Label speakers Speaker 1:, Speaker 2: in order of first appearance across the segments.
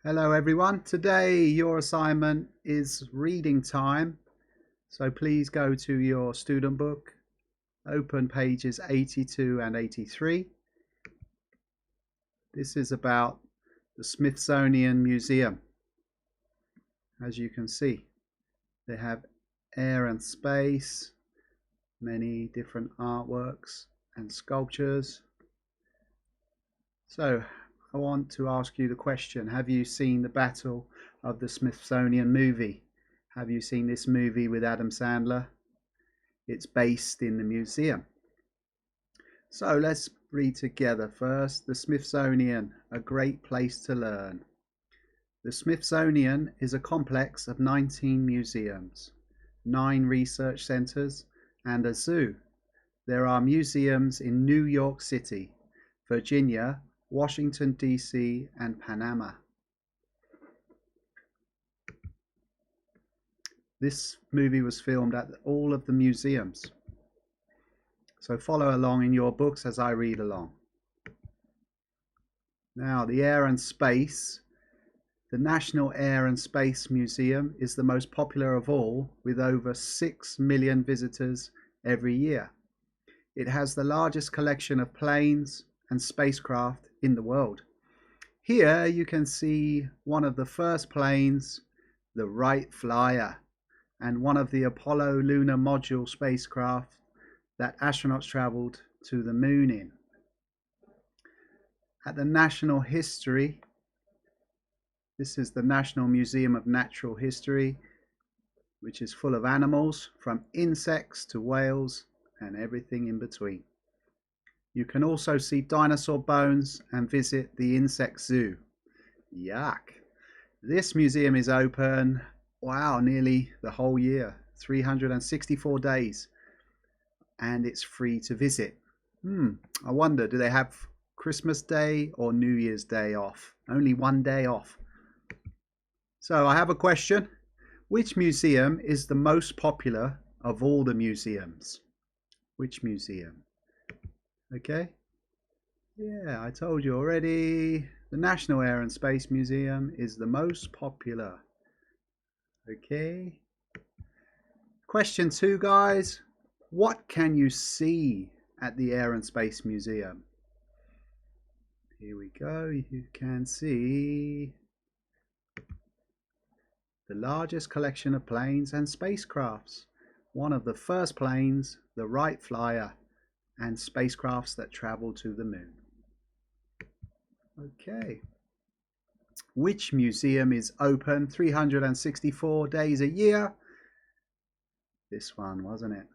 Speaker 1: Hello everyone. Today your assignment is reading time. So please go to your student book, open pages 82 and 83. This is about the Smithsonian Museum. As you can see, they have air and space, many different artworks and sculptures. So I want to ask you the question, have you seen the Battle of the Smithsonian movie? Have you seen this movie with Adam Sandler? It's based in the museum. So let's read together first. The Smithsonian, a great place to learn. The Smithsonian is a complex of 19 museums, 9 research centers, and a zoo. There are museums in New York City, Virginia, Washington, D.C., and Panama. This movie was filmed at all of the museums. So follow along in your books as I read along. Now, the air and space. The National Air and Space Museum is the most popular of all, with over 6 million visitors every year. It has the largest collection of planes and spacecraft in the world. Here you can see one of the first planes, the Wright Flyer, and one of the Apollo lunar module spacecraft that astronauts traveled to the moon in. At the National History, this is the National Museum of Natural History, which is full of animals, from insects to whales and everything in between. You can also see dinosaur bones and visit the insect zoo. Yuck! This museum is open, wow, nearly the whole year, 364 days, and it's free to visit. I wonder, do they have Christmas Day or New Year's Day off? Only one day off. So I have a question. Which museum is the most popular of all the museums? Which museum? Okay. Yeah, I told you already. The National Air and Space Museum is the most popular. Okay. Question 2, guys. What can you see at the Air and Space Museum? Here we go. You can see the largest collection of planes and spacecrafts. One of the first planes, the Wright Flyer, and spacecrafts that travel to the moon. Okay. Which museum is open 364 days a year? This one, wasn't it?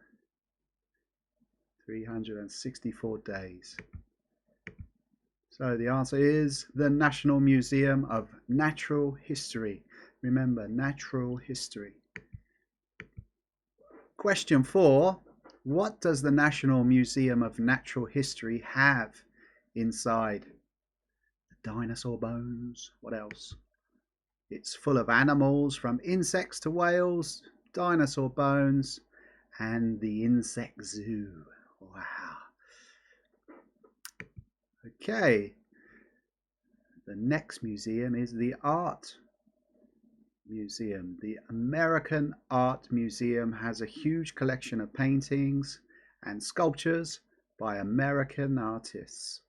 Speaker 1: 364 days. So the answer is the National Museum of Natural History. Remember, natural history. Question 4. What does the National Museum of Natural History have inside? The dinosaur bones. What else? It's full of animals, from insects to whales, dinosaur bones, and the insect zoo. Wow. Okay. The next museum is the Art Museum. The American Art Museum has a huge collection of paintings and sculptures by American artists.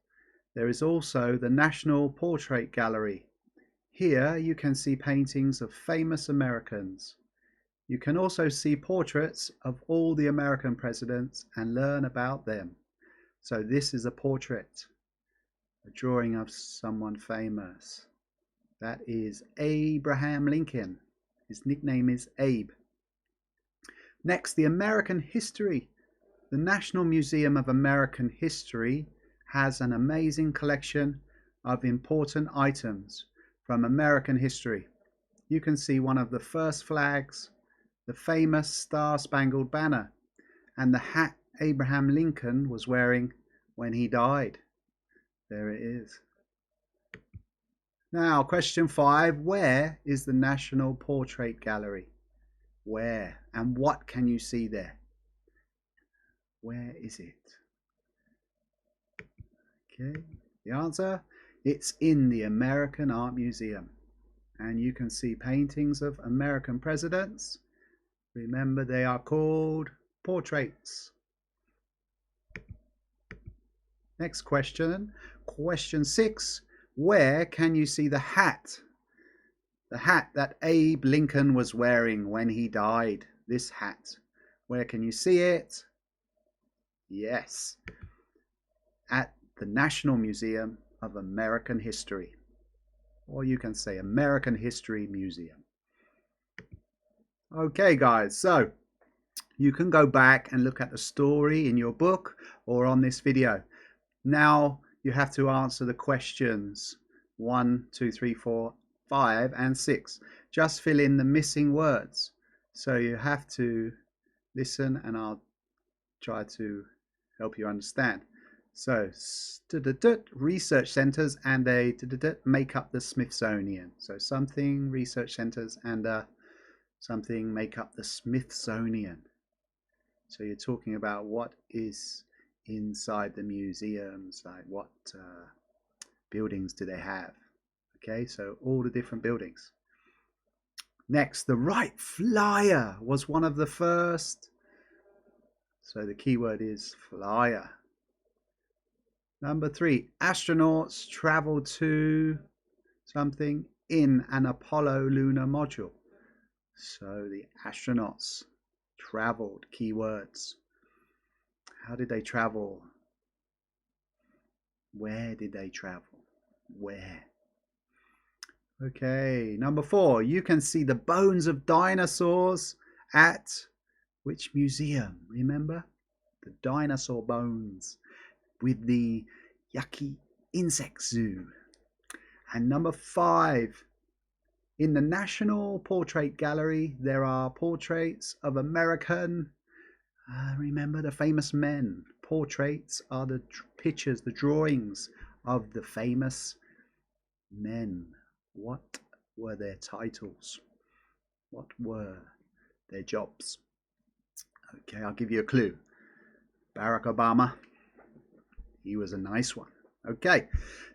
Speaker 1: There is also the National Portrait Gallery. Here you can see paintings of famous Americans. You can also see portraits of all the American presidents and learn about them. So this is a portrait, a drawing of someone famous. That is Abraham Lincoln. His nickname is Abe. Next, the American History. The National Museum of American History has an amazing collection of important items from American history. You can see one of the first flags, the famous Star-Spangled Banner, and the hat Abraham Lincoln was wearing when he died. There it is. Now, question 5. Where is the National Portrait Gallery? Where? And what can you see there? Where is it? Okay, the answer, it's in the American Art Museum. and you can see paintings of American presidents. Remember, they are called portraits. Next question, question 6. Where can you see the hat? The hat that Abe Lincoln was wearing when he died. This hat. Where can you see it? Yes, at the National Museum of American History. Or you can say American History Museum. Okay, guys, so you can go back and look at the story in your book or on this video. Now you have to answer the questions 1, 2, 3, 4, 5, and 6. Just fill in the missing words. So you have to listen and I'll try to help you understand. So research centers and they make up the Smithsonian. So something, research centers, and something make up the Smithsonian. So you're talking about what is inside the museums, like what buildings do they have. Okay, so all the different buildings. Next, the Wright Flyer was one of the first. So the keyword is flyer. Number 3, astronauts travel to something in an Apollo lunar module. So the astronauts traveled, keywords. How did they travel? Where did they travel? Where? Okay, number 4, you can see the bones of dinosaurs at which museum? Remember? The dinosaur bones with the yucky insect zoo. And number 5, in the National Portrait Gallery, there are portraits of American, remember the famous men. Portraits are the pictures, the drawings of the famous men. What were their titles? What were their jobs? Okay, I'll give you a clue. Barack Obama. He was a nice one. Okay,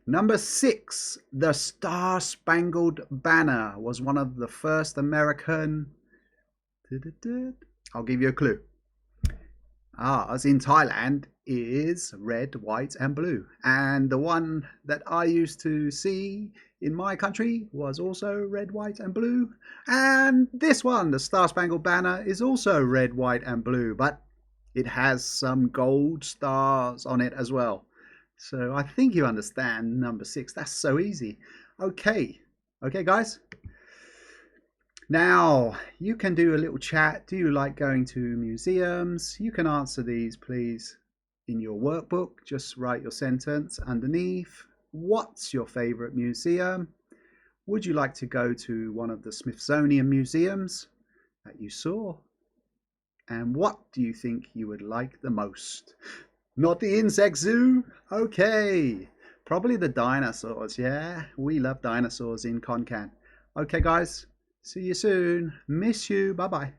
Speaker 1: number 6, the Star-Spangled Banner was one of the first American. I'll give you a clue. Ours in Thailand is red, white, and blue. And the one that I used to see in my country was also red, white, and blue. And this one, the Star-Spangled Banner, is also red, white, and blue. But it has some gold stars on it as well. So I think you understand number 6. That's so easy. Okay, guys. Now you can do a little chat. Do you like going to museums? You can answer these, please, in your workbook. Just write your sentence underneath. What's your favorite museum? Would you like to go to one of the Smithsonian museums that you saw? And what do you think you would like the most? Not the insect zoo? Okay. Probably the dinosaurs, yeah? We love dinosaurs in Konkan. Okay, guys. See you soon. Miss you. Bye-bye.